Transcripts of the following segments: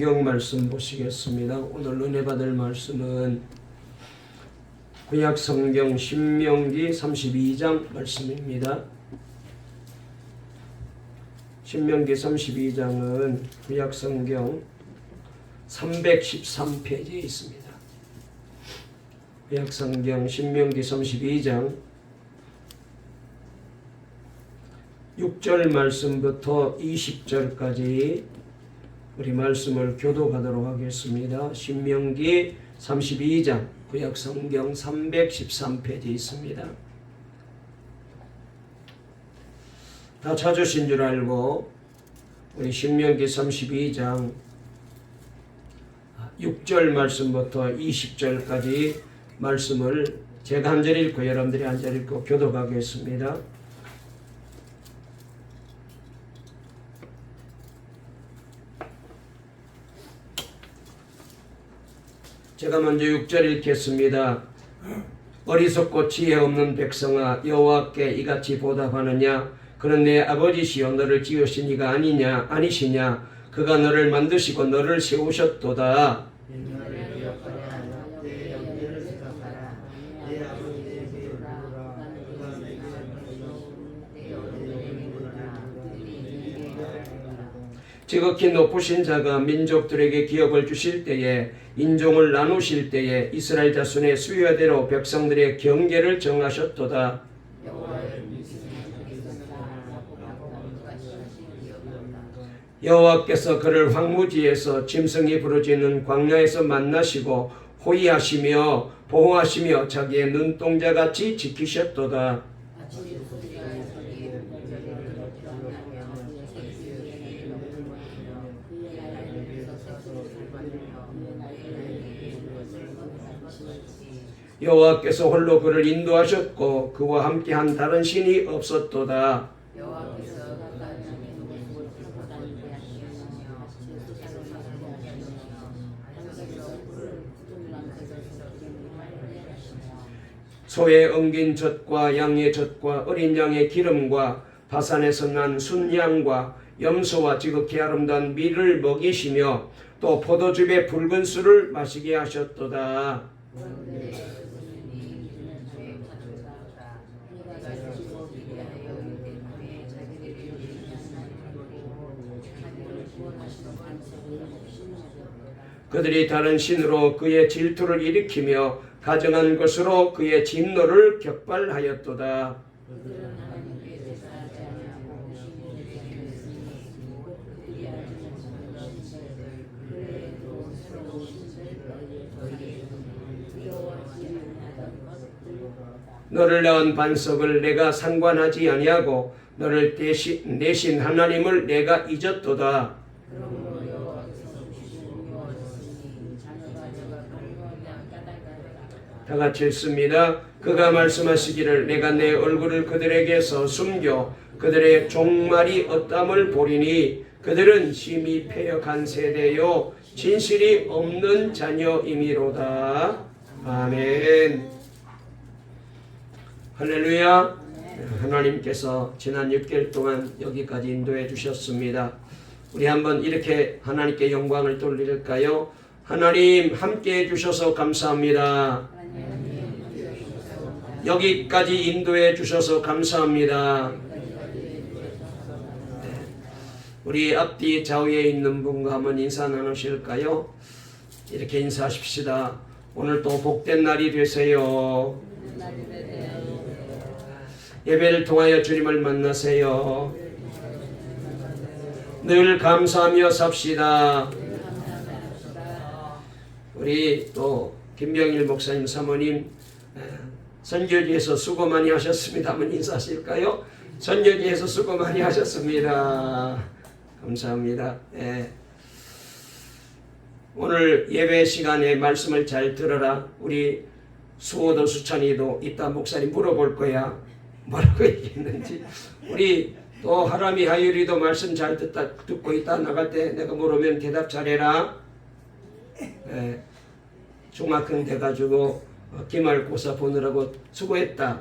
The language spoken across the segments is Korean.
성경 말씀 보시겠습니다. 오늘 은혜 받을 말씀은 구약 성경 신명기 32장 말씀입니다. 신명기 32장은 구약 성경 313페이지에 있습니다. 구약 성경 신명기 32장 6절 말씀부터 20절까지 우리 말씀을 교독하도록 하겠습니다. 신명기 32장 구약 성경 313페이지에 있습니다. 다 찾으신 줄 알고 우리 신명기 32장 6절 말씀부터 20절까지 말씀을 제가 한 절 읽고 여러분들이 한 절 읽고 교독하겠습니다. 제가 먼저 6절 읽겠습니다. 어리석고 지혜 없는 백성아, 여호와께 이같이 보답하느냐? 그는 내 아버지시여 너를 지으신 이가 아니시냐? 그가 너를 만드시고 너를 세우셨도다. 지극히 높으신 자가 민족들에게 기업을 주실 때에 인종을 나누실 때에 이스라엘 자손의 수요대로 백성들의 경계를 정하셨도다. 여호와께서 그를 황무지에서 짐승이 부르짖는 광야에서 만나시고 호위하시며 보호하시며 자기의 눈동자같이 지키셨도다. 여호와께서 홀로 그를 인도하셨고 그와 함께한 다른 신이 없었도다. 소의 엉긴 젖과 양의 젖과 어린 양의 기름과 바산에서 난 순양과 염소와 지극히 아름다운 밀을 먹이시며 또 포도즙의 붉은 술을 마시게 하셨도다. 그들이 다른 신으로 그의 질투를 일으키며 가정한 것으로 그의 진노를 격발하였도다. 너를 낳은 반석을 내가 상관하지 아니하고 너를 내신 하나님을 내가 잊었도다. 다 같이 읽습니다. 그가 말씀하시기를 내가 내 얼굴을 그들에게서 숨겨 그들의 종말이 어떠함을 보리니 그들은 심히 패역한 세대요 진실이 없는 자녀이미로다. 아멘. 할렐루야. 하나님께서 지난 6개월 동안 여기까지 인도해 주셨습니다. 우리 한번 이렇게 하나님께 영광을 돌릴까요? 하나님 함께 해주셔서 감사합니다. 여기까지 인도해 주셔서 감사합니다. 우리 앞뒤 좌우에 있는 분과 한번 인사 나누실까요? 이렇게 인사하십시다. 오늘도 복된 날이 되세요. 예배를 통하여 주님을 만나세요. 늘 감사하며 삽시다. 우리 또 김병일 목사님 사모님 선교지에서 수고 많이 하셨습니다. 한번 인사하실까요? 선교지에서 수고 많이 하셨습니다. 감사합니다. 네. 오늘 예배 시간에 말씀을 잘 들어라. 우리 수호도 수찬이도 이따 목사님 물어볼 거야. 뭐라고 얘기했는지. 우리 또 하람이 하율이도 말씀 잘 듣고 있다 나갈 때 내가 물으면 대답 잘해라. 네. 중학생 돼가지고 기말고사 보느라고 수고했다.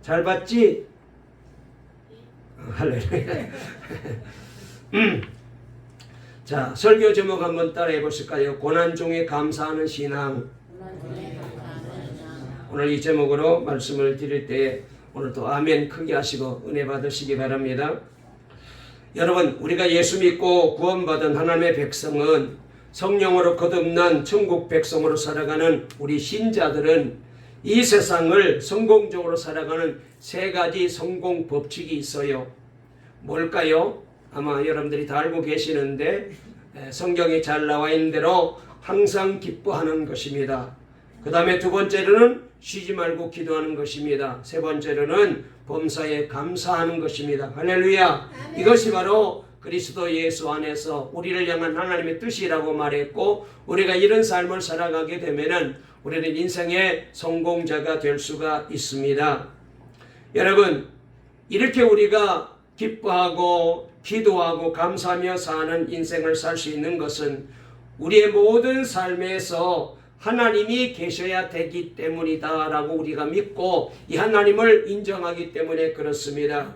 잘 봤지? 할렐루야. 자, 설교 제목 한번 따라해 보실까요? 고난 중에 감사하는 신앙. 오늘 이 제목으로 말씀을 드릴 때 오늘도 아멘 크게 하시고 은혜 받으시기 바랍니다. 여러분, 우리가 예수 믿고 구원받은 하나님의 백성은 성령으로 거듭난 천국 백성으로 살아가는 우리 신자들은 이 세상을 성공적으로 살아가는 세 가지 성공 법칙이 있어요. 뭘까요? 아마 여러분들이 다 알고 계시는데 성경에 잘 나와 있는 대로 항상 기뻐하는 것입니다. 그 다음에 두 번째로는 쉬지 말고 기도하는 것입니다. 세 번째로는 범사에 감사하는 것입니다. 할렐루야. 이것이 바로 그리스도 예수 안에서 우리를 향한 하나님의 뜻이라고 말했고, 우리가 이런 삶을 살아가게 되면은 우리는 인생의 성공자가 될 수가 있습니다. 여러분, 이렇게 우리가 기뻐하고 기도하고 감사하며 사는 인생을 살 수 있는 것은 우리의 모든 삶에서 하나님이 계셔야 되기 때문이다 라고 우리가 믿고 이 하나님을 인정하기 때문에 그렇습니다.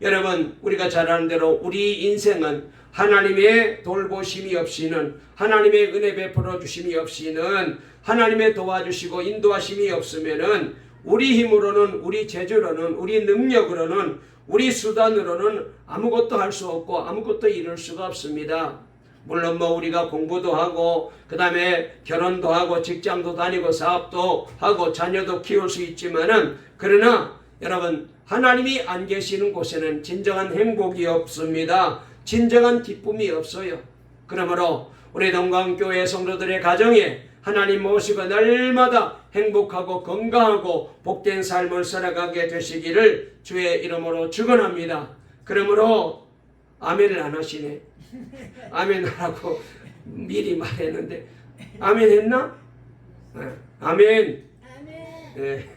여러분, 우리가 잘 아는 대로 우리 인생은 하나님의 돌보심이 없이는, 하나님의 은혜 베풀어 주심이 없이는, 하나님의 도와주시고 인도하심이 없으면은 우리 힘으로는, 우리 재주로는, 우리 능력으로는, 우리 수단으로는 아무것도 할 수 없고 아무것도 이룰 수가 없습니다. 물론 우리가 공부도 하고 그 다음에 결혼도 하고 직장도 다니고 사업도 하고 자녀도 키울 수 있지만은, 그러나 여러분, 하나님이 안 계시는 곳에는 진정한 행복이 없습니다. 진정한 기쁨이 없어요. 그러므로 우리 동강교회 성도들의 가정에 하나님 모시고 날마다 행복하고 건강하고 복된 삶을 살아가게 되시기를 주의 이름으로 축원합니다. 그러므로 아멘을 안 하시네. 아멘 하라고 미리 말했는데 아멘 했나? 아멘. 네.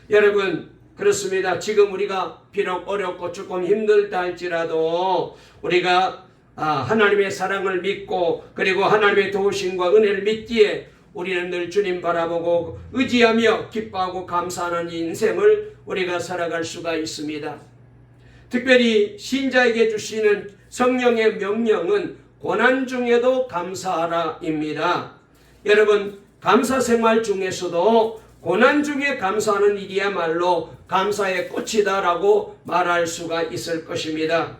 여러분, 그렇습니다. 지금 우리가 비록 어렵고 조금 힘들다 할지라도 우리가 하나님의 사랑을 믿고 그리고 하나님의 도우심과 은혜를 믿기에 우리는 늘 주님 바라보고 의지하며 기뻐하고 감사하는 인생을 우리가 살아갈 수가 있습니다. 특별히 신자에게 주시는 성령의 명령은 고난 중에도 감사하라입니다. 여러분, 감사 생활 중에서도 고난 중에 감사하는 일이야말로 감사의 꽃이다라고 말할 수가 있을 것입니다.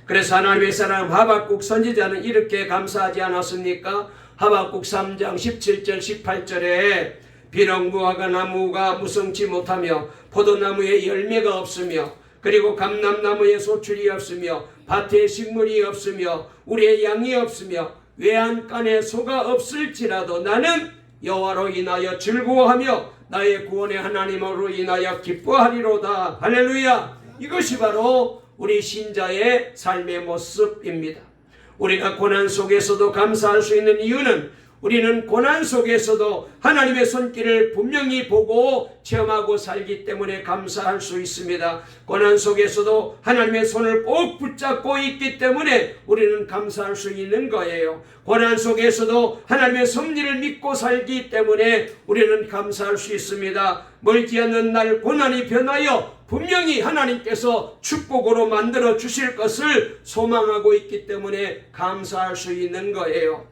그래서 하나님의 사람 하박국 선지자는 이렇게 감사하지 않았습니까? 하박국 3장 17절 18절에 비록 무화과 나무가 무성치 못하며 포도나무에 열매가 없으며 그리고 감람나무에 소출이 없으며 밭에 식물이 없으며 우리의 양이 없으며 외양간에 소가 없을지라도 나는 여호와로 인하여 즐거워하며 나의 구원의 하나님으로 인하여 기뻐하리로다. 할렐루야. 이것이 바로 우리 신자의 삶의 모습입니다. 우리가 고난 속에서도 감사할 수 있는 이유는 우리는 고난 속에서도 하나님의 손길을 분명히 보고 체험하고 살기 때문에 감사할 수 있습니다. 고난 속에서도 하나님의 손을 꼭 붙잡고 있기 때문에 우리는 감사할 수 있는 거예요. 고난 속에서도 하나님의 섭리를 믿고 살기 때문에 우리는 감사할 수 있습니다. 멀지 않는 날 고난이 변하여 분명히 하나님께서 축복으로 만들어 주실 것을 소망하고 있기 때문에 감사할 수 있는 거예요.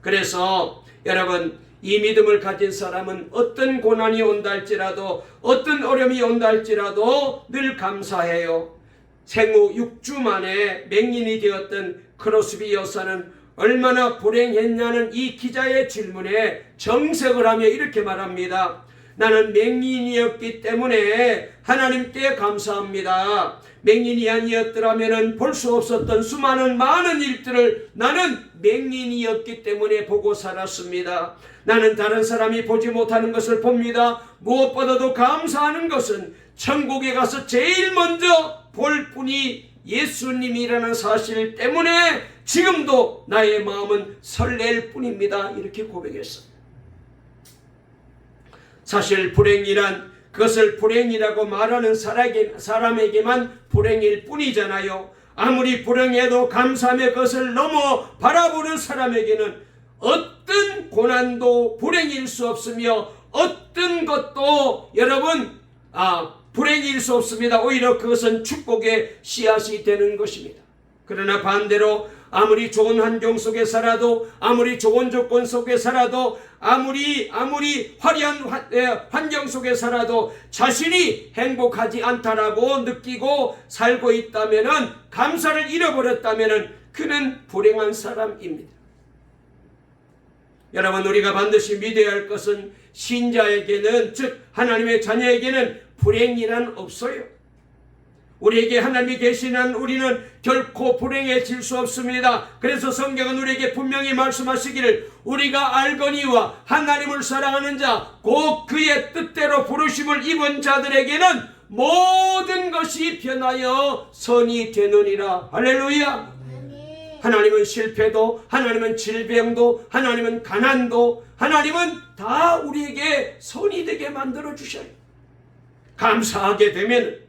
그래서 여러분, 이 믿음을 가진 사람은 어떤 고난이 온다 할지라도 어떤 어려움이 온다 할지라도 늘 감사해요. 생후 6주 만에 맹인이 되었던 크로스비 여사는 얼마나 불행했냐는 이 기자의 질문에 정색을 하며 이렇게 말합니다. 나는 맹인이었기 때문에 하나님께 감사합니다. 맹인이 아니었더라면 볼 수 없었던 수많은 많은 일들을 나는 맹인이었기 때문에 보고 살았습니다. 나는 다른 사람이 보지 못하는 것을 봅니다. 무엇보다도 감사하는 것은 천국에 가서 제일 먼저 볼 분이 예수님이라는 사실 때문에 지금도 나의 마음은 설렐 뿐입니다. 이렇게 고백했습니다. 사실 불행이란 그것을 불행이라고 말하는 사람에게만 불행일 뿐이잖아요. 아무리 불행해도 감사하며 그것을 넘어 바라보는 사람에게는 어떤 고난도 불행일 수 없으며 어떤 것도 여러분 불행일 수 없습니다. 오히려 그것은 축복의 씨앗이 되는 것입니다. 그러나 반대로 아무리 좋은 환경 속에 살아도, 아무리 좋은 조건 속에 살아도, 아무리 화려한 환경 속에 살아도 자신이 행복하지 않다라고 느끼고 살고 있다면은, 감사를 잃어버렸다면은 그는 불행한 사람입니다. 여러분, 우리가 반드시 믿어야 할 것은 신자에게는, 즉 하나님의 자녀에게는 불행이란 없어요. 우리에게 하나님이 계시는 우리는 결코 불행해질 수 없습니다. 그래서 성경은 우리에게 분명히 말씀하시기를, 우리가 알거니와 하나님을 사랑하는 자, 곧 그의 뜻대로 부르심을 입은 자들에게는 모든 것이 변하여 선이 되느니라. 할렐루야. 하나님은 실패도, 하나님은 질병도, 하나님은 가난도, 하나님은 다 우리에게 선이 되게 만들어 주셔요. 감사하게 되면.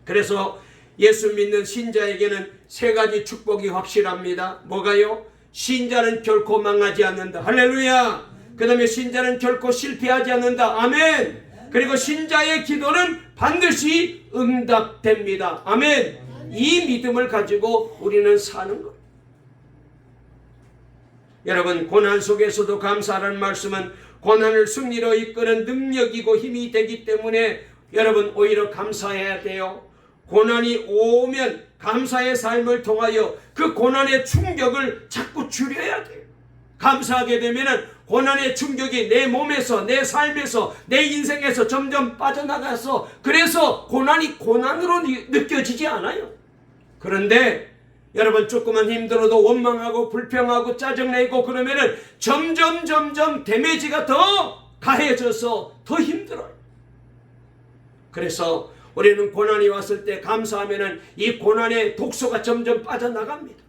그래서 예수 믿는 신자에게는 세 가지 축복이 확실합니다. 뭐가요? 신자는 결코 망하지 않는다. 할렐루야. 그 다음에 신자는 결코 실패하지 않는다. 아멘. 그리고 신자의 기도는 반드시 응답됩니다. 아멘. 이 믿음을 가지고 우리는 사는 것. 여러분, 고난 속에서도 감사라는 말씀은 고난을 승리로 이끄는 능력이고 힘이 되기 때문에 여러분, 오히려 감사해야 돼요. 고난이 오면 감사의 삶을 통하여 그 고난의 충격을 자꾸 줄여야 돼요. 감사하게 되면 고난의 충격이 내 몸에서, 내 삶에서, 내 인생에서 점점 빠져나가서, 그래서 고난이 고난으로 느껴지지 않아요. 그런데 여러분, 조금만 힘들어도 원망하고 불평하고 짜증내고 그러면은 점점 데미지가 더 가해져서 더 힘들어요. 그래서 우리는 고난이 왔을 때 감사하면은 이 고난의 독소가 점점 빠져나갑니다.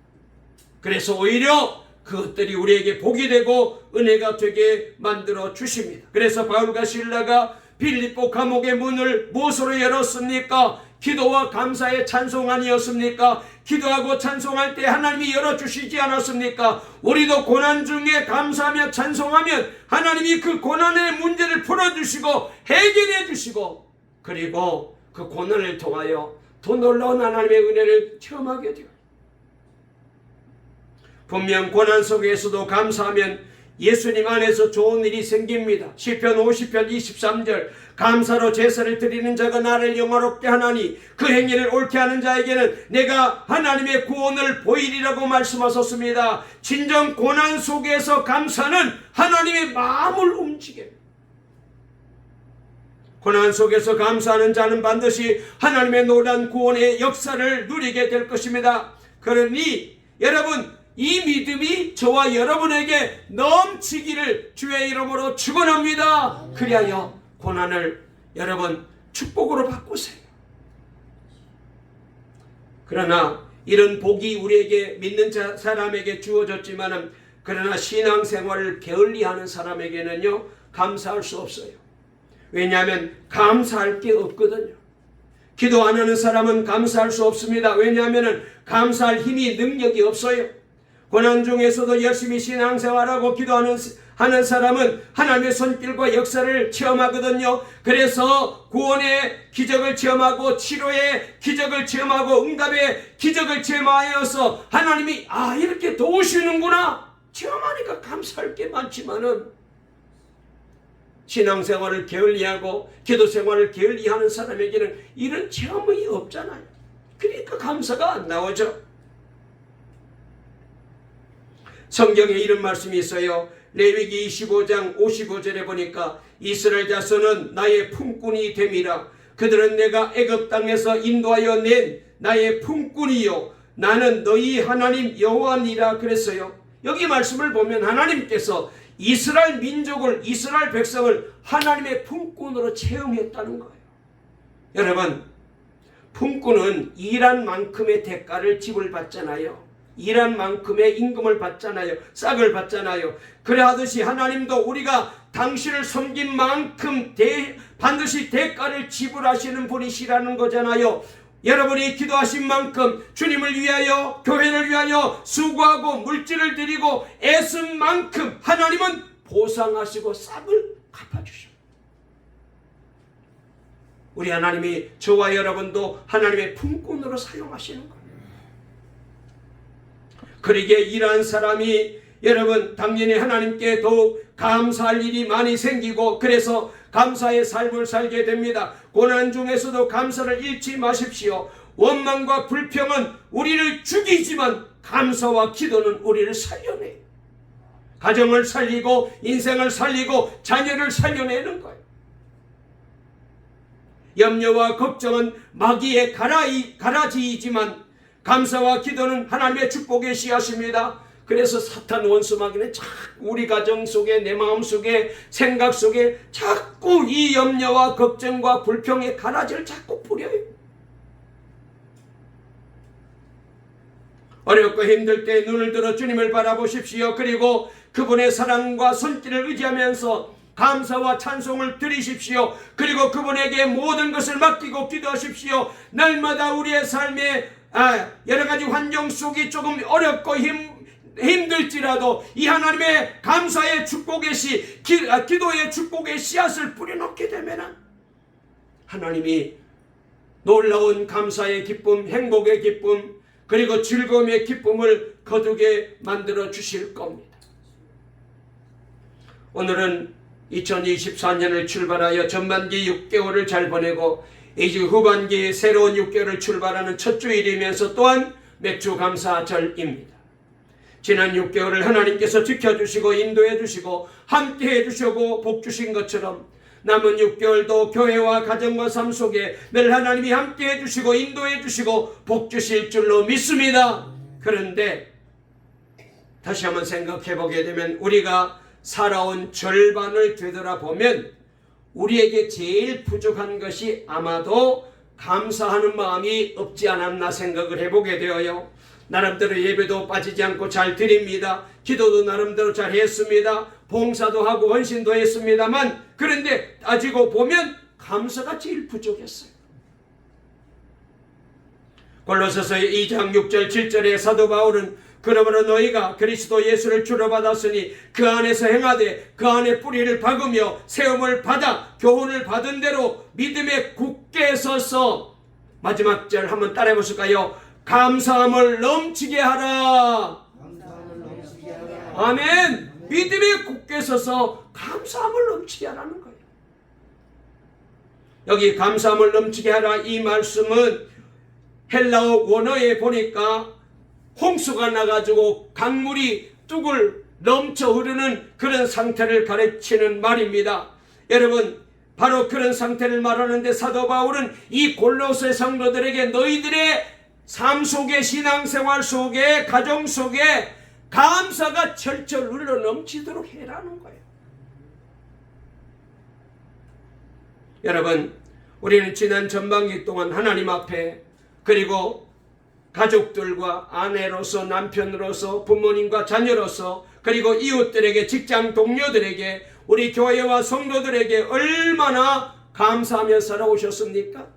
그래서 오히려 그것들이 우리에게 복이 되고 은혜가 되게 만들어 주십니다. 그래서 바울과 실라가 빌립보 감옥의 문을 무엇으로 열었습니까? 기도와 감사의 찬송 아니었습니까? 기도하고 찬송할 때 하나님이 열어주시지 않았습니까? 우리도 고난 중에 감사하며 찬송하면 하나님이 그 고난의 문제를 풀어주시고 해결해 주시고, 그리고 그 고난을 통하여 더 놀라운 하나님의 은혜를 체험하게 돼요. 분명 고난 속에서도 감사하면 예수님 안에서 좋은 일이 생깁니다. 시편 50편 23절, 감사로 제사를 드리는 자가 나를 영화롭게 하나니 그 행위를 옳게 하는 자에게는 내가 하나님의 구원을 보이리라고 말씀하셨습니다. 진정 고난 속에서 감사는 하나님의 마음을 움직여요. 고난 속에서 감사하는 자는 반드시 하나님의 놀라운 구원의 역사를 누리게 될 것입니다. 그러니 여러분, 이 믿음이 저와 여러분에게 넘치기를 주의 이름으로 축원합니다. 그리하여 고난을 여러분 축복으로 바꾸세요. 그러나 이런 복이 우리에게 믿는 사람에게 주어졌지만은, 그러나 신앙생활을 게을리하는 사람에게는요 감사할 수 없어요. 왜냐하면 감사할 게 없거든요. 기도 안 하는 사람은 감사할 수 없습니다. 왜냐하면 감사할 힘이, 능력이 없어요. 고난 중에서도 열심히 신앙생활하고 기도하는 사람은 하나님의 손길과 역사를 체험하거든요. 그래서 구원의 기적을 체험하고 치료의 기적을 체험하고 응답의 기적을 체험하여서 하나님이 이렇게 도우시는구나 체험하니까 감사할 게 많지만은, 신앙생활을 게을리하고 기도생활을 게을리하는 사람에게는 이런 체험이 없잖아요. 그러니까 감사가 안 나오죠. 성경에 이런 말씀이 있어요. 레위기 25장 55절에 보니까 이스라엘 자손은 나의 품꾼이 됨이라. 그들은 내가 애굽 땅에서 인도하여 낸 나의 품꾼이요 나는 너희 하나님 여호와니라 그랬어요. 여기 말씀을 보면 하나님께서 이스라엘 민족을, 이스라엘 백성을 하나님의 품꾼으로 채용했다는 거예요. 여러분, 품꾼은 일한 만큼의 대가를 지불받잖아요. 일한 만큼의 임금을 받잖아요. 싹을 받잖아요. 그래 하듯이 하나님도 우리가 당신을 섬긴 만큼 반드시 대가를 지불하시는 분이시라는 거잖아요. 여러분이 기도하신 만큼, 주님을 위하여, 교회를 위하여 수고하고 물질을 드리고 애쓴 만큼 하나님은 보상하시고 싹을 갚아주셔요. 우리 하나님이 저와 여러분도 하나님의 품꾼으로 사용하시는 거예요. 그러기에 이러한 사람이 여러분 당연히 하나님께 더욱 감사할 일이 많이 생기고 그래서 감사의 삶을 살게 됩니다. 고난 중에서도 감사를 잃지 마십시오. 원망과 불평은 우리를 죽이지만 감사와 기도는 우리를 살려내요. 가정을 살리고 인생을 살리고 자녀를 살려내는 거예요. 염려와 걱정은 마귀의 가라지이지만 감사와 기도는 하나님의 축복의 씨앗입니다. 그래서 사탄 원수 마귀는 자꾸 우리 가정 속에 내 마음 속에 생각 속에 자꾸 이 염려와 걱정과 불평의 가라지를 자꾸 뿌려요. 어렵고 힘들 때 눈을 들어 주님을 바라보십시오. 그리고 그분의 사랑과 손길을 의지하면서 감사와 찬송을 드리십시오. 그리고 그분에게 모든 것을 맡기고 기도하십시오. 날마다 우리의 삶에 여러 가지 환경 속이 조금 어렵고 힘들지라도 이 하나님의 감사의 축복의 기도의 축복의 씨앗을 뿌려놓게 되면 하나님이 놀라운 감사의 기쁨, 행복의 기쁨, 그리고 즐거움의 기쁨을 거두게 만들어 주실 겁니다. 오늘은 2024년을 출발하여 전반기 6개월을 잘 보내고 이제 후반기 새로운 6개월을 출발하는 첫 주일이면서 또한 맥주 감사절입니다. 지난 6개월을 하나님께서 지켜주시고 인도해 주시고 함께 해주시고 복 주신 것처럼 남은 6개월도 교회와 가정과 삶 속에 늘 하나님이 함께 해주시고 인도해 주시고 복 주실 줄로 믿습니다. 그런데 다시 한번 생각해 보게 되면 우리가 살아온 절반을 되돌아보면 우리에게 제일 부족한 것이 아마도 감사하는 마음이 없지 않았나 생각을 해보게 되어요. 나름대로 예배도 빠지지 않고 잘 드립니다. 기도도 나름대로 잘 했습니다. 봉사도 하고 헌신도 했습니다만 그런데 따지고 보면 감사가 제일 부족했어요. 골로새서 2장 6절 7절에 사도 바울은 그러므로 너희가 그리스도 예수를 주로 받았으니 그 안에서 행하되 그 안에 뿌리를 박으며 세움을 받아 교훈을 받은 대로 믿음에 굳게 서서 마지막 절 한번 따라해 보실까요? 감사함을 넘치게 하라. 아멘. 믿음에 굳게 서서 감사함을 넘치게 하라는 거예요. 여기 감사함을 넘치게 하라 이 말씀은 헬라어 원어에 보니까 홍수가 나가지고 강물이 뚝을 넘쳐 흐르는 그런 상태를 가르치는 말입니다. 여러분 바로 그런 상태를 말하는데 사도 바울은 이 골로새 성도들에게 너희들의 삶 속에 신앙생활 속에 가정 속에 감사가 철철 흘러 넘치도록 해라는 거예요. 여러분 우리는 지난 전반기 동안 하나님 앞에 그리고 가족들과 아내로서 남편으로서 부모님과 자녀로서 그리고 이웃들에게 직장 동료들에게 우리 교회와 성도들에게 얼마나 감사하며 살아오셨습니까?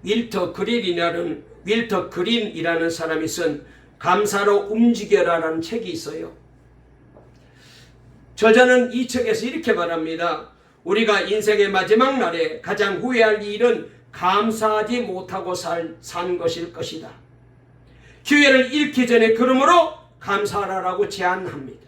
윌터 그린이라는 사람이 쓴 감사로 움직여라라는 책이 있어요. 저자는 이 책에서 이렇게 말합니다. 우리가 인생의 마지막 날에 가장 후회할 일은 감사하지 못하고 산 것일 것이다. 기회를 잃기 전에 그러므로 감사하라고 제안합니다.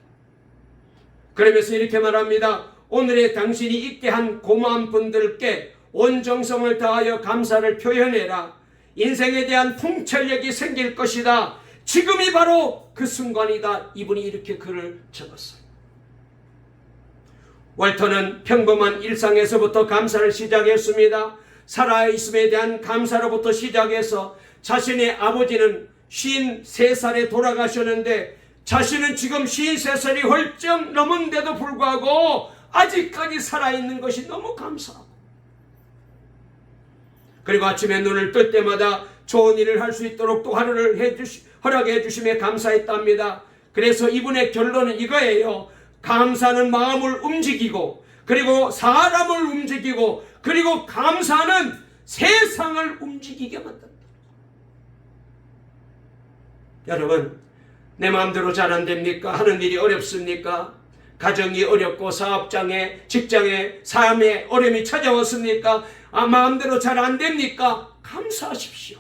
그러면서 이렇게 말합니다. 오늘의 당신이 있게 한 고마운 분들께 온 정성을 다하여 감사를 표현해라. 인생에 대한 통찰력이 생길 것이다. 지금이 바로 그 순간이다. 이분이 이렇게 글을 적었어요. 월터는 평범한 일상에서부터 감사를 시작했습니다. 살아있음에 대한 감사로부터 시작해서 자신의 아버지는 53살에 돌아가셨는데 자신은 지금 53살이 훌쩍 넘은데도 불구하고 아직까지 살아있는 것이 너무 감사하고 그리고 아침에 눈을 뜰 때마다 좋은 일을 할 수 있도록 또 하루를 허락해 주심에 감사했답니다. 그래서 이분의 결론은 이거예요. 감사는 마음을 움직이고 그리고 사람을 움직이고 그리고 감사는 세상을 움직이게 만든다. 여러분 내 마음대로 잘 안 됩니까? 하는 일이 어렵습니까? 가정이 어렵고 사업장에 직장에 삶에 어려움이 찾아왔습니까? 마음대로 잘 안 됩니까? 감사하십시오.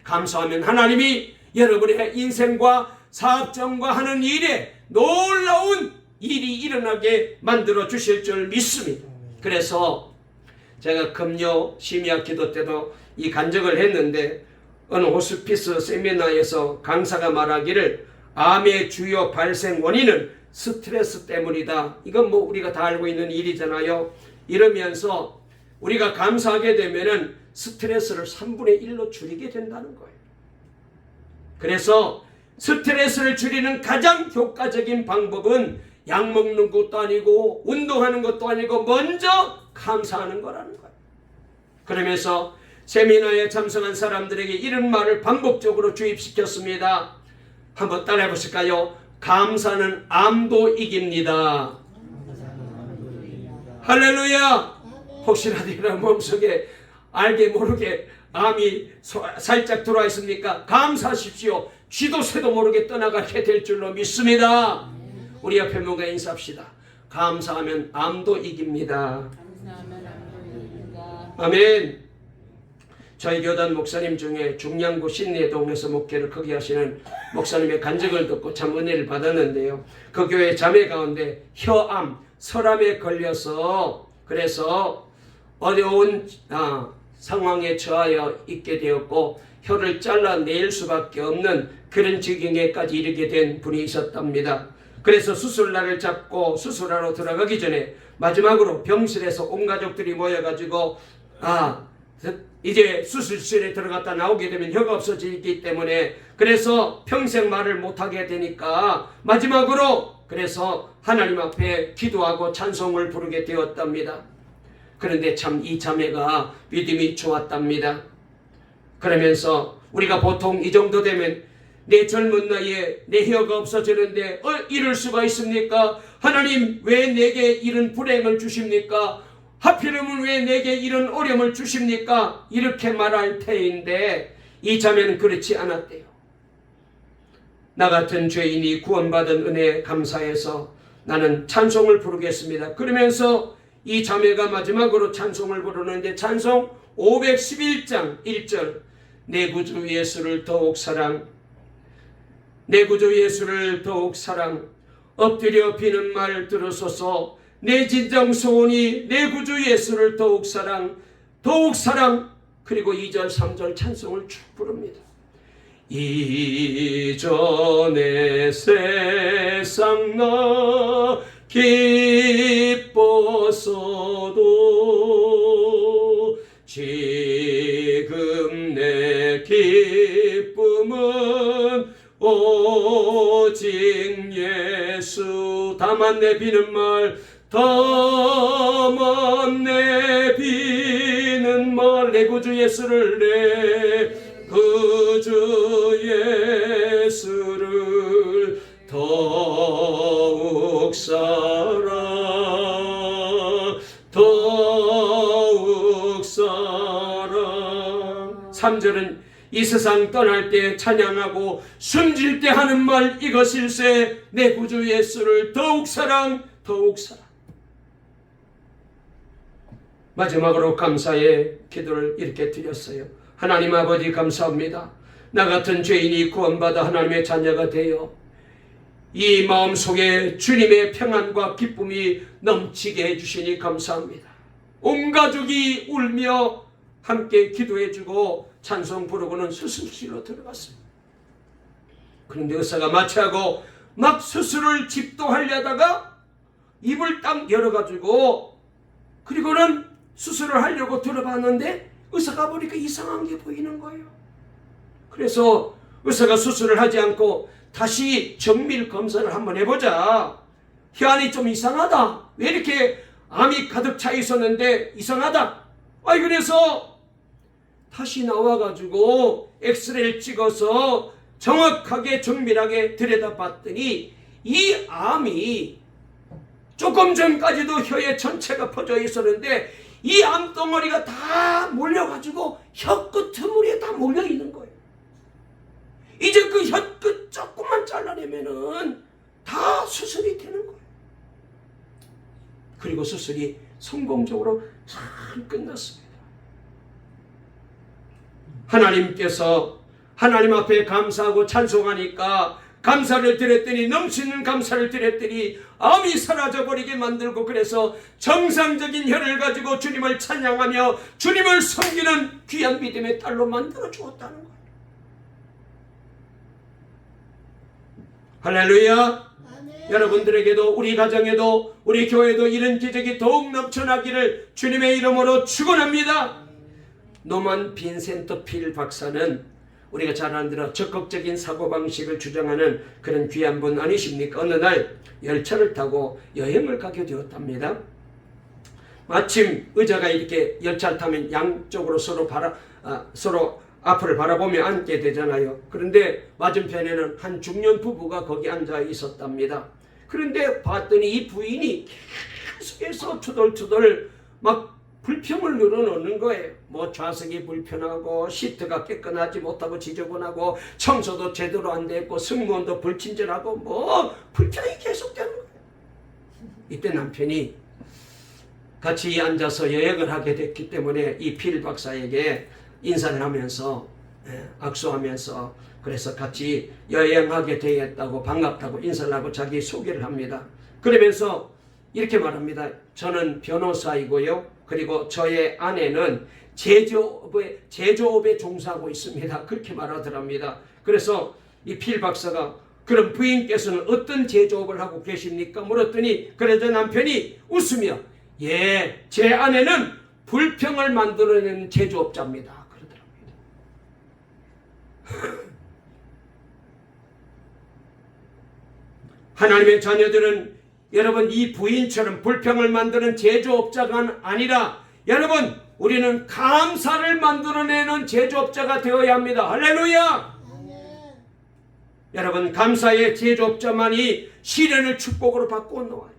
감사하면 하나님이 여러분의 인생과 사업정과 하는 일에 놀라운 일이 일어나게 만들어 주실 줄 믿습니다. 그래서 제가 금요 심야 기도 때도 이 간증을 했는데, 어느 호스피스 세미나에서 강사가 말하기를 암의 주요 발생 원인은 스트레스 때문이다. 이건 뭐 우리가 다 알고 있는 일이잖아요. 이러면서 우리가 감사하게 되면은 스트레스를 3분의 1로 줄이게 된다는 거예요. 그래서 스트레스를 줄이는 가장 효과적인 방법은 약 먹는 것도 아니고 운동하는 것도 아니고 먼저 감사하는 거라는 거예요. 그러면서 세미나에 참석한 사람들에게 이런 말을 반복적으로 주입시켰습니다. 한번 따라해 보실까요? 감사는 암도 이깁니다. 할렐루야! 혹시라도 여러분 몸속에 알게 모르게 암이 살짝 들어와 있습니까? 감사하십시오. 쥐도 새도 모르게 떠나가게 될 줄로 믿습니다. 우리 옆에 뭔가 인사합시다. 감사하면 암도 이깁니다. 아멘. 저희 교단 목사님 중에 중량구 신내동에서 목회를 크게 하시는 목사님의 간증을 듣고 참 은혜를 받았는데요. 그 교회 자매 가운데 혀암, 설암에 걸려서 그래서 어려운 상황에 처하여 있게 되었고 혀를 잘라낼 수밖에 없는 그런 지경에까지 이르게 된 분이 있었답니다. 그래서 수술날을 잡고 수술하러 들어가기 전에 마지막으로 병실에서 온 가족들이 모여가지고 이제 수술실에 들어갔다 나오게 되면 혀가 없어지기 때문에 그래서 평생 말을 못하게 되니까 마지막으로 그래서 하나님 앞에 기도하고 찬송을 부르게 되었답니다. 그런데 참 이 자매가 믿음이 좋았답니다. 그러면서 우리가 보통 이 정도 되면 내 젊은 나이에 내 혀가 없어지는데 이럴 수가 있습니까? 하나님 왜 내게 이런 불행을 주십니까? 하필이면 왜 내게 이런 어려움을 주십니까? 이렇게 말할 테인데 이 자매는 그렇지 않았대요. 나 같은 죄인이 구원받은 은혜에 감사해서 나는 찬송을 부르겠습니다. 그러면서 이 자매가 마지막으로 찬송을 부르는데 찬송 511장 1절 내 구주 예수를 더욱 사랑 내 구주 예수를 더욱 사랑 엎드려 비는 말 들으소서 내 진정 소원이 내 구주 예수를 더욱 사랑 그리고 2절 3절 찬송을 쭉 부릅니다. 이전에 세상 나 기뻤어도 지금 내 기쁨은 오직 예수 다만 내 비는 말 다만 내 비는 말 내 구주 예수를 내 구주 예수를 더욱 사랑 3절은 이 세상 떠날 때 찬양하고 숨질 때 하는 말 이것일세 내 구주 예수를 더욱 사랑 마지막으로 감사의 기도를 이렇게 드렸어요. 하나님 아버지 감사합니다. 나 같은 죄인이 구원받아 하나님의 자녀가 되어 이 마음속에 주님의 평안과 기쁨이 넘치게 해주시니 감사합니다. 온 가족이 울며 함께 기도해주고 찬송 부르고는 수술실로 들어갔어요. 그런데 의사가 마취하고 막 수술을 집도하려다가 입을 딱 열어가지고 그리고는 수술을 하려고 들어봤는데 의사가 보니까 이상한 게 보이는 거예요. 그래서 의사가 수술을 하지 않고 다시 정밀 검사를 한번 해보자. 혀안이 좀 이상하다. 왜 이렇게 암이 가득 차 있었는데 이상하다. 그래서 다시 나와가지고 엑스레이를 찍어서 정확하게 정밀하게 들여다봤더니 이 암이 조금 전까지도 혀의 전체가 퍼져 있었는데 이 암덩어리가 다 몰려가지고 혀 끝머리에 다 몰려있는 거예요. 이제 그 혀 끝 조금만 잘라내면은 다 수술이 되는 거예요. 그리고 수술이 성공적으로 잘 끝났습니다. 하나님께서 하나님 앞에 감사하고 찬송하니까 감사를 드렸더니 넘치는 감사를 드렸더니 암이 사라져버리게 만들고, 그래서 정상적인 혈을 가지고 주님을 찬양하며 주님을 섬기는 귀한 믿음의 딸로 만들어 주었다는 거예요. 할렐루야. 여러분들에게도, 우리 가정에도, 우리 교회도 이런 기적이 더욱 넘쳐나기를 주님의 이름으로 축원합니다. 노만 빈센트 필 박사는 우리가 잘 아는 대로 적극적인 사고방식을 주장하는 그런 귀한 분 아니십니까? 어느 날 열차를 타고 여행을 가게 되었답니다. 마침 의자가 이렇게 열차를 타면 양쪽으로 서로 앞을 바라보며 앉게 되잖아요. 그런데 맞은편에는 한 중년 부부가 거기 앉아 있었답니다. 그런데 봤더니 이 부인이 계속해서 투덜투덜 막 불평을 늘어놓는 거예요. 뭐 좌석이 불편하고 시트가 깨끗하지 못하고 지저분하고 청소도 제대로 안 됐고 승무원도 불친절하고 뭐 불평이 계속되는 거예요. 이때 남편이 같이 앉아서 여행을 하게 됐기 때문에 이 필 박사에게 인사를 하면서 악수하면서 그래서 같이 여행하게 되었다고 반갑다고 인사를 하고 자기 소개를 합니다. 그러면서 이렇게 말합니다. 저는 변호사이고요. 그리고 저의 아내는 제조업에 종사하고 있습니다. 그렇게 말하더랍니다. 그래서 이 필 박사가 그럼 부인께서는 어떤 제조업을 하고 계십니까? 물었더니 그래서 남편이 웃으며 예, 제 아내는 불평을 만들어내는 제조업자입니다. 그러더랍니다. 하나님의 자녀들은 여러분 이 부인처럼 불평을 만드는 제조업자가 아니라 여러분 우리는 감사를 만들어내는 제조업자가 되어야 합니다. 할렐루야. 여러분 감사의 제조업자만이 시련을 축복으로 바꾸어 놓아요.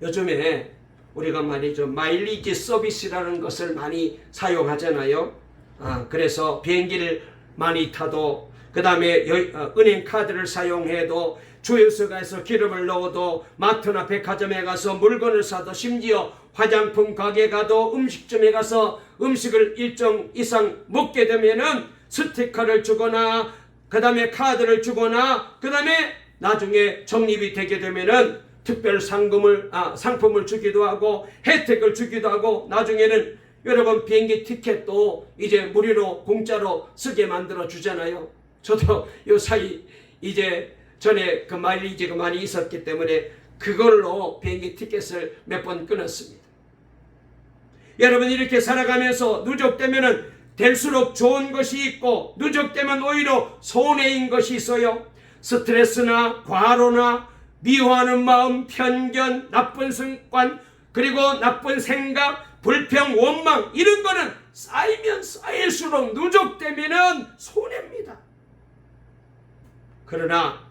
요즘에 우리가 말이죠 마일리지 서비스라는 것을 많이 사용하잖아요. 그래서 비행기를 많이 타도 그 다음에 은행 카드를 사용해도 주유소 가서 기름을 넣어도 마트나 백화점에 가서 물건을 사도 심지어 화장품 가게 가도 음식점에 가서 음식을 일정 이상 먹게 되면은 스티커를 주거나 그 다음에 카드를 주거나 그 다음에 나중에 적립이 되게 되면은 특별 상품을 주기도 하고 혜택을 주기도 하고 나중에는 여러분 비행기 티켓도 이제 무료로 공짜로 쓰게 만들어 주잖아요. 저도 요 사이 이제 전에 그 마일리지가 많이 있었기 때문에 그걸로 비행기 티켓을 몇 번 끊었습니다. 여러분 이렇게 살아가면서 누적되면은 될수록 좋은 것이 있고 누적되면 오히려 손해인 것이 있어요. 스트레스나 과로나 미워하는 마음, 편견, 나쁜 습관, 그리고 나쁜 생각, 불평, 원망 이런 거는 쌓이면 쌓일수록 누적되면은 손해입니다. 그러나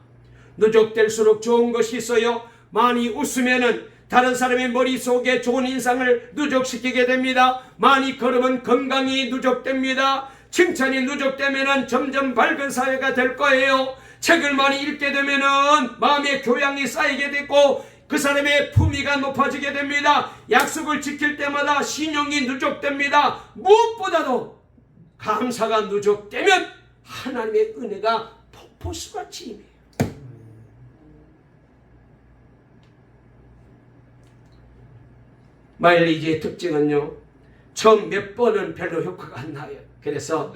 누적될수록 좋은 것이 있어요. 많이 웃으면은 다른 사람의 머릿속에 좋은 인상을 누적시키게 됩니다. 많이 걸으면 건강이 누적됩니다. 칭찬이 누적되면은 점점 밝은 사회가 될 거예요. 책을 많이 읽게 되면은 마음의 교양이 쌓이게 되고 그 사람의 품위가 높아지게 됩니다. 약속을 지킬 때마다 신용이 누적됩니다. 무엇보다도 감사가 누적되면 하나님의 은혜가 폭포수같이 임해요. 마일리지의 특징은요, 처음 몇 번은 별로 효과가 안 나요. 그래서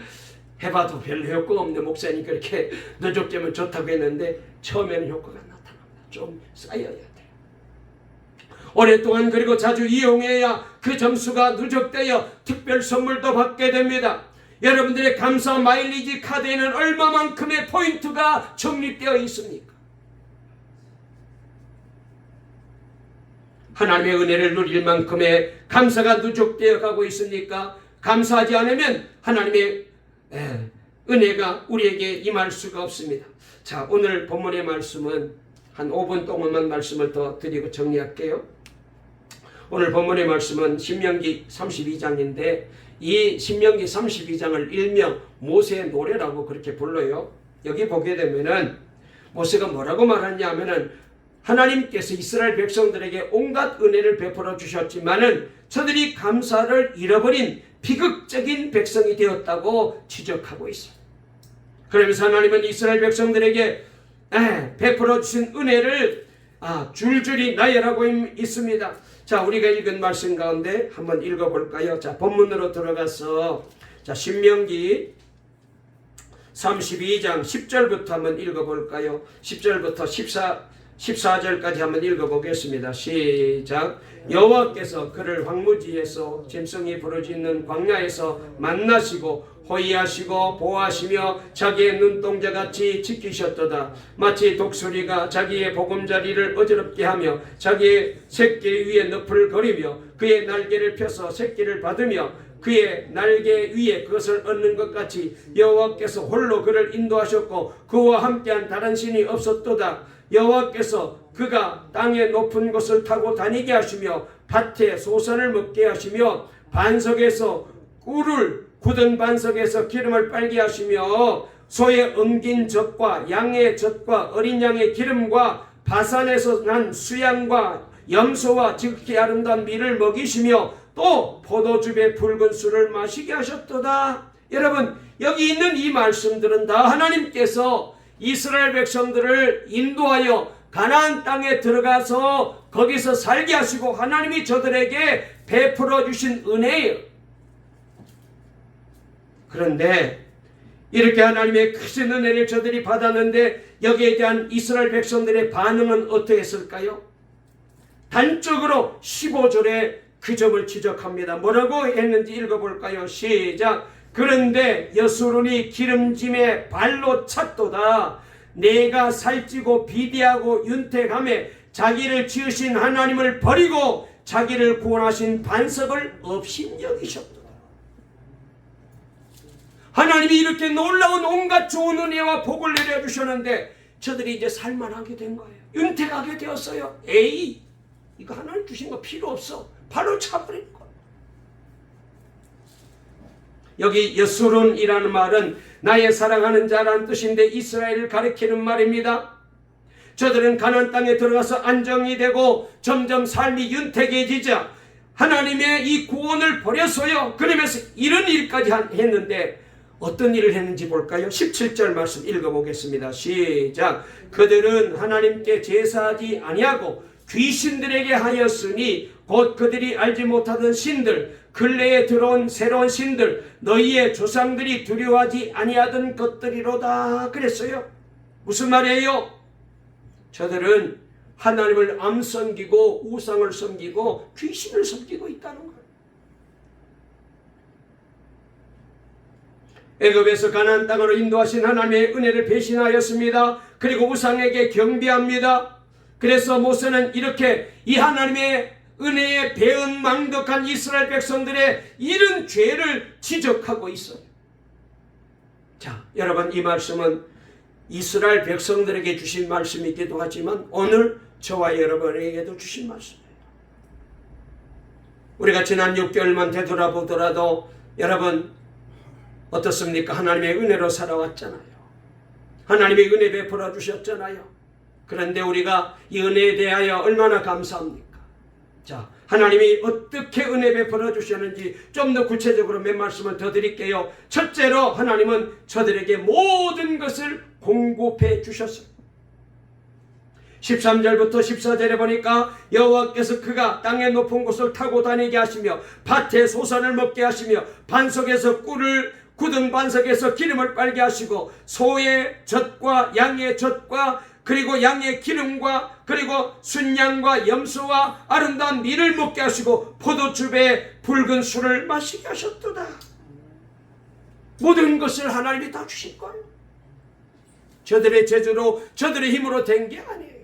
해봐도 별로 효과 없는 목사님 그렇게 누적되면 좋다고 했는데 처음에는 효과가 나타납니다. 좀 쌓여야 돼요. 오랫동안 그리고 자주 이용해야 그 점수가 누적되어 특별 선물도 받게 됩니다. 여러분들의 감사 마일리지 카드에는 얼마만큼의 포인트가 적립되어 있습니까? 하나님의 은혜를 누릴 만큼의 감사가 누적되어 가고 있습니까? 감사하지 않으면 하나님의 은혜가 우리에게 임할 수가 없습니다. 자, 오늘 본문의 말씀은 한 5분 동안만 말씀을 더 드리고 정리할게요. 오늘 본문의 말씀은 신명기 32장인데 이 신명기 32장을 일명 모세의 노래라고 그렇게 불러요. 여기 보게 되면은 모세가 뭐라고 말하냐 하면은 하나님께서 이스라엘 백성들에게 온갖 은혜를 베풀어 주셨지만은 저들이 감사를 잃어버린 비극적인 백성이 되었다고 지적하고 있어요. 그러면서 하나님은 이스라엘 백성들에게 베풀어 주신 은혜를 줄줄이 나열하고 있습니다. 자, 우리가 읽은 말씀 가운데 한번 읽어볼까요? 자, 본문으로 들어가서 자, 신명기 32장 10절부터 한번 읽어볼까요? 10절부터 14절까지 한번 읽어보겠습니다. 시작. 여호와께서 그를 황무지에서 짐승이 부르짖는 광야에서 만나시고 호위하시고 보호하시며 자기의 눈동자같이 지키셨도다. 마치 독수리가 자기의 보금자리를 어지럽게 하며 자기의 새끼 위에 늪을 거리며 그의 날개를 펴서 새끼를 받으며 그의 날개 위에 그것을 얻는 것 같이 여호와께서 홀로 그를 인도하셨고 그와 함께한 다른 신이 없었도다. 여호와께서 그가 땅의 높은 곳을 타고 다니게 하시며 밭에 소선을 먹게 하시며 반석에서 꿀을 굳은 반석에서 기름을 빨게 하시며 소의 엉긴 젖과 양의 젖과 어린 양의 기름과 바산에서 난 수양과 염소와 지극히 아름다운 밀을 먹이시며 또 포도즙의 붉은 술을 마시게 하셨도다. 여러분, 여기 있는 이 말씀들은 다 하나님께서 이스라엘 백성들을 인도하여 가나안 땅에 들어가서 거기서 살게 하시고 하나님이 저들에게 베풀어 주신 은혜예요. 그런데 이렇게 하나님의 크신 은혜를 저들이 받았는데 여기에 대한 이스라엘 백성들의 반응은 어떠했을까요? 단적으로 15절에 그 점을 지적합니다. 뭐라고 했는지 읽어볼까요? 시작. 그런데 여수론이 기름짐에 발로 찼도다. 내가 살찌고 비대하고 윤택함에 자기를 지으신 하나님을 버리고 자기를 구원하신 반석을 업신여기셨도다. 하나님이 이렇게 놀라운 온갖 좋은 은혜와 복을 내려주셨는데 저들이 이제 살만하게 된 거예요. 윤택하게 되었어요. 에이, 이거 하나님 주신 거 필요 없어. 발로 차버린 거예요. 여기 여수론이라는 말은 나의 사랑하는 자라는 뜻인데 이스라엘을 가리키는 말입니다. 저들은 가나안 땅에 들어가서 안정이 되고 점점 삶이 윤택해지자 하나님의 이 구원을 버렸어요. 그러면서 이런 일까지 했는데 어떤 일을 했는지 볼까요? 17절 말씀 읽어보겠습니다. 시작. 그들은 하나님께 제사하지 아니하고 귀신들에게 하였으니 곧 그들이 알지 못하던 신들 근래에 들어온 새로운 신들 너희의 조상들이 두려워하지 아니하던 것들이로다 그랬어요. 무슨 말이에요? 저들은 하나님을 암 섬기고 우상을 섬기고 귀신을 섬기고 있다는 거예요. 애굽에서 가나안 땅으로 인도하신 하나님의 은혜를 배신하였습니다. 그리고 우상에게 경배합니다. 그래서 모세는 이렇게 이 하나님의 은혜에 배은망덕한 이스라엘 백성들의 이런 죄를 지적하고 있어요. 자, 여러분, 이 말씀은 이스라엘 백성들에게 주신 말씀이기도 하지만 오늘 저와 여러분에게도 주신 말씀이에요. 우리가 지난 6개월만 되돌아보더라도 여러분 어떻습니까? 하나님의 은혜로 살아왔잖아요. 하나님의 은혜 베풀어 주셨잖아요. 그런데 우리가 이 은혜에 대하여 얼마나 감사합니까? 자, 하나님이 어떻게 은혜 베풀어 주셨는지 좀 더 구체적으로 몇 말씀을 더 드릴게요. 첫째로 하나님은 저들에게 모든 것을 공급해 주셨어요. 13절부터 14절에 보니까 여호와께서 그가 땅의 높은 곳을 타고 다니게 하시며 밭에 소산을 먹게 하시며 반석에서 꿀을 굳은 반석에서 기름을 빨게 하시고 소의 젖과 양의 젖과 그리고 양의 기름과 그리고 순양과 염소와 아름다운 밀을 먹게 하시고 포도즙에 붉은 술을 마시게 하셨도다. 모든 것을 하나님이 다 주신 거예요. 저들의 재주로 저들의 힘으로 된 게 아니에요.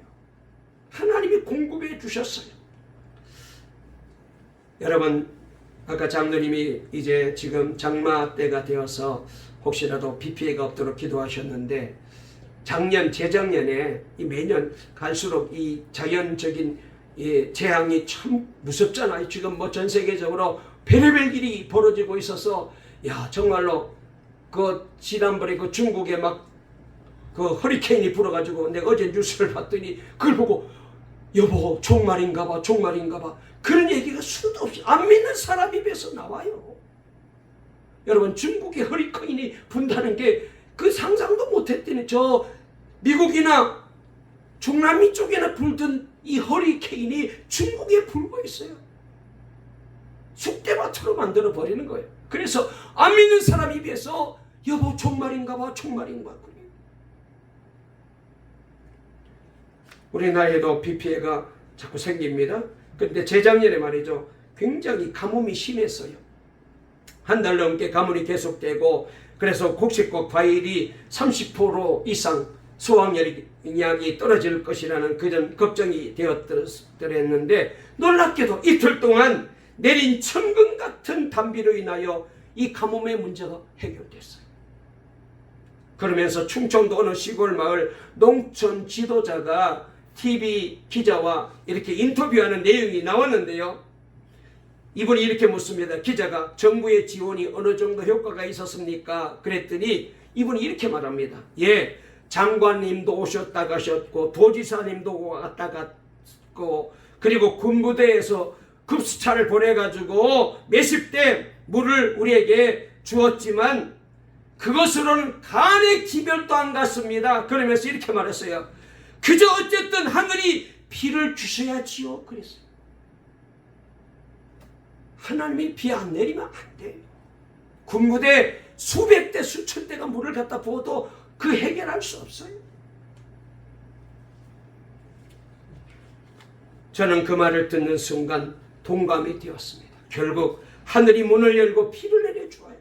하나님이 공급해 주셨어요. 여러분, 아까 장로님이 이제 지금 장마 때가 되어서 혹시라도 비 피해가 없도록 기도하셨는데 작년, 재작년에 매년 갈수록 이 자연적인 재앙이 참 무섭잖아요. 지금 뭐 전 세계적으로 별의별 일이 벌어지고 있어서 야, 정말로 그 지난번에 그 중국에 막 그 허리케인이 불어가지고 내가 어제 뉴스를 봤더니 그걸 보고 여보 종말인가 봐 종말인가 봐 그런 얘기가 수도 없이 안 믿는 사람 입에서 나와요. 여러분 중국의 허리케인이 분다는 게 그 상상도 못했더니 저 미국이나 중남미 쪽에나 불던 이 허리케인이 중국에 불고 있어요. 쑥대밭으로 만들어 버리는 거예요. 그래서 안 믿는 사람 입에서 여보 종말인가 봐 종말인가 봐. 우리 나이에도 비 피해가 자꾸 생깁니다. 그런데 재작년에 말이죠. 굉장히 가뭄이 심했어요. 한 달 넘게 가뭄이 계속되고 그래서 곡식과 과일이 30% 이상 수확량이 떨어질 것이라는 그런 걱정이 되었더랬는데 놀랍게도 이틀 동안 내린 천금 같은 단비로 인하여 이 가뭄의 문제가 해결됐어요. 그러면서 충청도 어느 시골 마을 농촌 지도자가 TV 기자와 이렇게 인터뷰하는 내용이 나왔는데요. 이분이 이렇게 묻습니다. 기자가 정부의 지원이 어느 정도 효과가 있었습니까? 그랬더니 이분이 이렇게 말합니다. 예, 장관님도 오셨다 가셨고 도지사님도 왔다 갔고 그리고 군부대에서 급수차를 보내가지고 몇십 대 물을 우리에게 주었지만 그것으로는 간의 기별도 안 갔습니다. 그러면서 이렇게 말했어요. 그저 어쨌든 하늘이 비를 주셔야지요. 그랬어요. 하나님이 비 안 내리면 안 돼요. 군부대 수백 대 수천 대가 물을 갖다 부어도 그 해결할 수 없어요. 저는 그 말을 듣는 순간 동감이 되었습니다. 결국 하늘이 문을 열고 비를 내려주어요.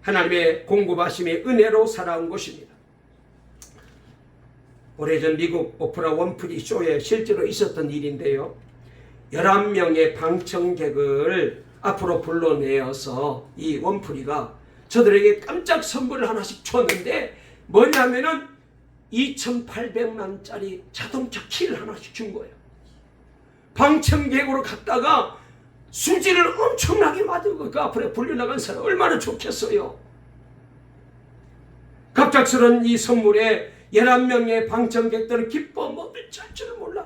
하나님의 공급하심의 은혜로 살아온 것입니다. 오래전 미국 오프라 원프리 쇼에 실제로 있었던 일인데요. 11명의 방청객을 앞으로 불러내어서 이 원프리가 저들에게 깜짝 선물을 하나씩 줬는데 뭐냐면은 2,800만짜리 자동차 키를 하나씩 준 거예요. 방청객으로 갔다가 수지를 엄청나게 맞은 그 앞으로 불려나간 사람 얼마나 좋겠어요. 갑작스런 이 선물에 11명의 방청객들은 기뻐 먹을 줄을 몰라.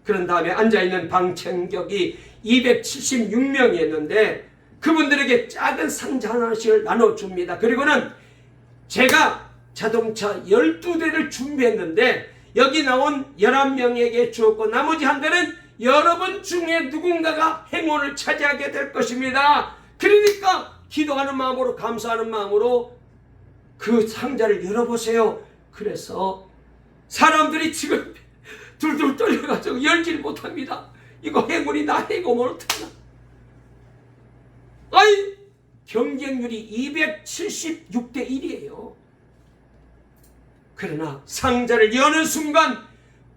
그런 다음에 앉아있는 방청객이 276명이었는데 그분들에게 작은 상자 하나씩을 나눠줍니다. 그리고는 제가 자동차 12대를 준비했는데 여기 나온 11명에게 주었고 나머지 한 대는 여러분 중에 누군가가 행운을 차지하게 될 것입니다. 그러니까 기도하는 마음으로 감사하는 마음으로 그 상자를 열어보세요. 그래서 사람들이 지금 둘둘 떨려가지고 열지를 못합니다. 이거 행운이 나이고 뭘 어떡하나. 아이 경쟁률이 276대 1이에요. 그러나 상자를 여는 순간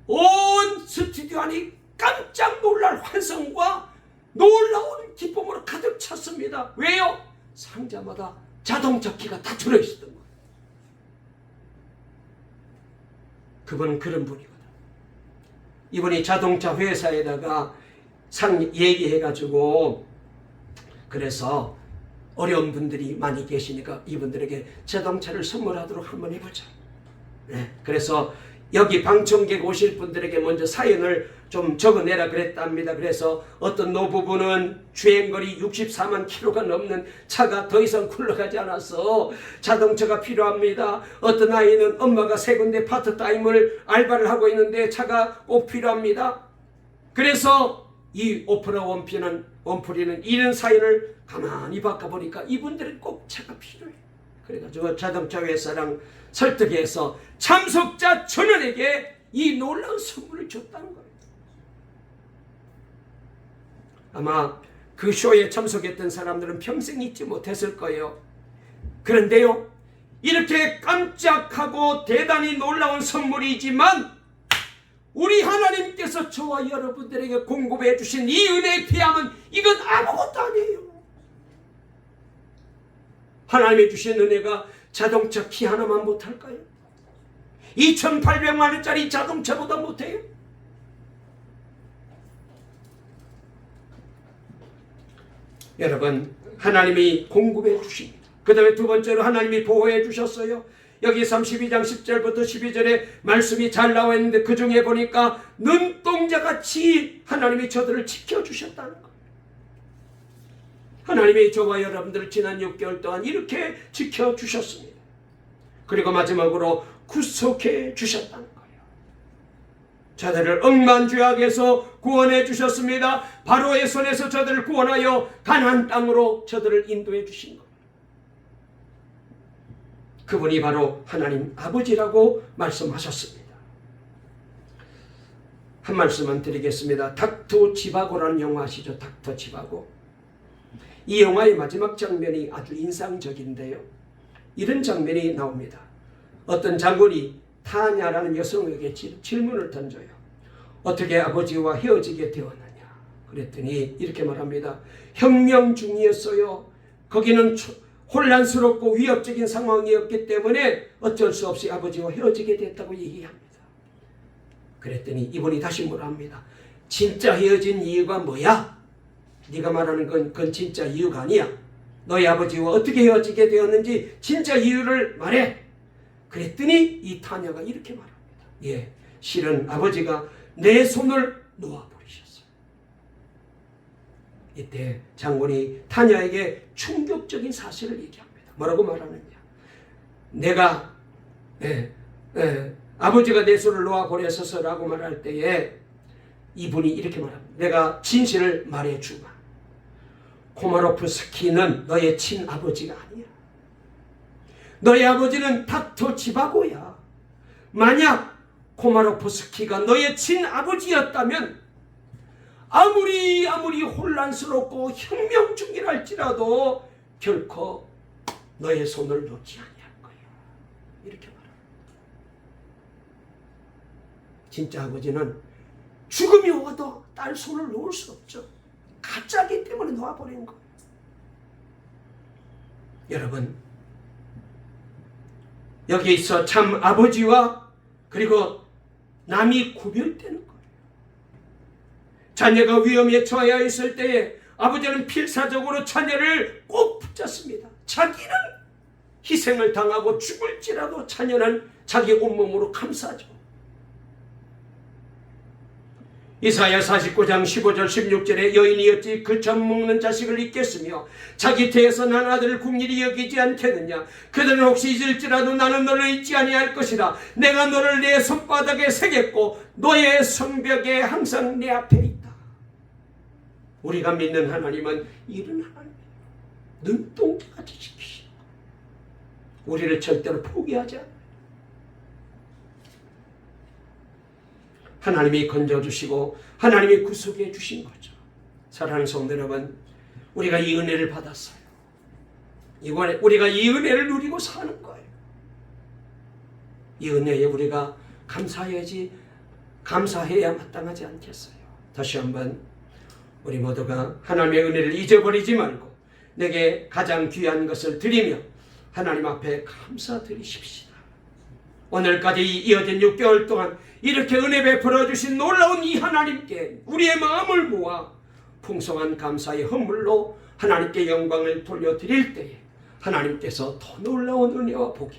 온 스튜디오 안이 깜짝 놀랄 환성과 놀라운 기쁨으로 가득 찼습니다. 왜요? 상자마다 자동차 키가 다 들어있었던 거예요. 그분은 그런 분이거든. 이분이 자동차 회사에다가 얘기해가지고 그래서 어려운 분들이 많이 계시니까 이분들에게 자동차를 선물하도록 한번 해보자. 네, 그래서 여기 방청객 오실 분들에게 먼저 사연을 좀 적어내라 그랬답니다. 그래서 어떤 노부부는 주행거리 64만 킬로가 넘는 차가 더 이상 굴러가지 않아서 자동차가 필요합니다. 어떤 아이는 엄마가 세 군데 파트타임을 알바를 하고 있는데 차가 꼭 필요합니다. 그래서 이 오프라 원프리는 이런 사연을 가만히 바꿔보니까 이분들은 꼭 차가 필요해요. 그래가지고 자동차 회사랑 설득해서 참석자 전원에게 이 놀라운 선물을 줬다는 거예요. 아마 그 쇼에 참석했던 사람들은 평생 잊지 못했을 거예요. 그런데요, 이렇게 깜짝하고 대단히 놀라운 선물이지만 우리 하나님께서 저와 여러분들에게 공급해 주신 이 은혜에 비하면 이건 아무것도 아니에요. 하나님이 주신 은혜가 자동차 키 하나만 못할까요? 2,800만 원짜리 자동차보다 못해요? 여러분, 하나님이 공급해 주십니다. 그 다음에 두 번째로 하나님이 보호해 주셨어요. 여기 32장 10절부터 12절에 말씀이 잘 나와 있는데 그 중에 보니까 눈동자같이 하나님이 저들을 지켜주셨다는 거예요. 하나님이 저와 여러분들을 지난 6개월 동안 이렇게 지켜주셨습니다. 그리고 마지막으로 구속해 주셨다는 거예요. 저들을 억만죄악에서 구원해 주셨습니다. 바로의 손에서 저들을 구원하여 가나안 땅으로 저들을 인도해 주신 거예요. 그분이 바로 하나님 아버지라고 말씀하셨습니다. 한 말씀만 드리겠습니다. 닥터 지바고라는 영화 아시죠? 닥터 지바고. 이 영화의 마지막 장면이 아주 인상적인데요. 이런 장면이 나옵니다. 어떤 장군이 타냐라는 여성에게 질문을 던져요. 어떻게 아버지와 헤어지게 되었느냐. 그랬더니 이렇게 말합니다. 혁명 중이었어요. 거기는 혼란스럽고 위협적인 상황이었기 때문에 어쩔 수 없이 아버지와 헤어지게 됐다고 얘기합니다. 그랬더니 이분이 다시 뭐라 합니다. 진짜 헤어진 이유가 뭐야? 네가 말하는 그건 진짜 이유가 아니야. 너희 아버지와 어떻게 헤어지게 되었는지 진짜 이유를 말해. 그랬더니 이 타냐가 이렇게 말합니다. 예, 실은 아버지가 내 손을 놓아버리셨어요. 이때 장군이 타냐에게 충격적인 사실을 얘기합니다. 뭐라고 말하느냐. 내가 아버지가 내 손을 놓아버렸어서라고 말할 때에 이분이 이렇게 말합니다. 내가 진실을 말해주마. 코마로프스키는 너의 친아버지가 아니야. 너의 아버지는 닥터 지바고야. 만약 코마로프스키가 너의 친아버지였다면 아무리 혼란스럽고 혁명 중이랄지라도 결코 너의 손을 놓지 아니할 거야. 이렇게 말합니다. 진짜 아버지는 죽음이 와도 딸 손을 놓을 수 없죠. 가짜기 때문에 놓아버린 거예요. 여러분, 여기서 참 아버지와 그리고 남이 구별되는 거예요. 자녀가 위험에 처해 있을 때에 아버지는 필사적으로 자녀를 꼭 붙잡습니다. 자기는 희생을 당하고 죽을지라도 자녀는 자기 온몸으로 감싸죠. 이사야 49장 15절 16절에 여인이 어찌 그 젖 먹는 자식을 잊겠으며 자기 태에서 난 아들을 궁일이 여기지 않겠느냐. 그들은 혹시 잊을지라도 나는 너를 잊지 아니할 것이라. 내가 너를 내 손바닥에 새겼고 너의 성벽에 항상 내 앞에 있다. 우리가 믿는 하나님은 이런 하나님이에요. 눈동자같이 지키시고 우리를 절대로 포기하지 않아요. 하나님이 건져주시고 하나님이 구속해 주신 거죠. 사랑하는 성도 여러분, 우리가 이 은혜를 받았어요. 이번에 우리가 이 은혜를 누리고 사는 거예요. 이 은혜에 우리가 감사해야 마땅하지 않겠어요. 다시 한번 우리 모두가 하나님의 은혜를 잊어버리지 말고 내게 가장 귀한 것을 드리며 하나님 앞에 감사드리십시다. 오늘까지 이어진 6개월 동안 이렇게 은혜 베풀어 주신 놀라운 이 하나님께 우리의 마음을 모아 풍성한 감사의 헌물로 하나님께 영광을 돌려드릴 때에 하나님께서 더 놀라운 은혜와 복이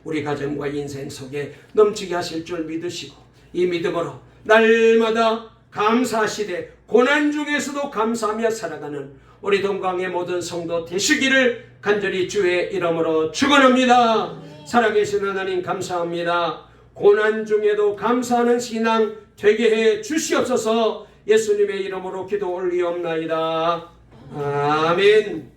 우리 가정과 인생 속에 넘치게 하실 줄 믿으시고 이 믿음으로 날마다 감사하시되 고난 중에서도 감사하며 살아가는 우리 동강의 모든 성도 되시기를 간절히 주의 이름으로 축원합니다. 살아계신 하나님 감사합니다. 고난 중에도 감사하는 신앙 되게 해 주시옵소서. 예수님의 이름으로 기도 올리옵나이다. 아멘.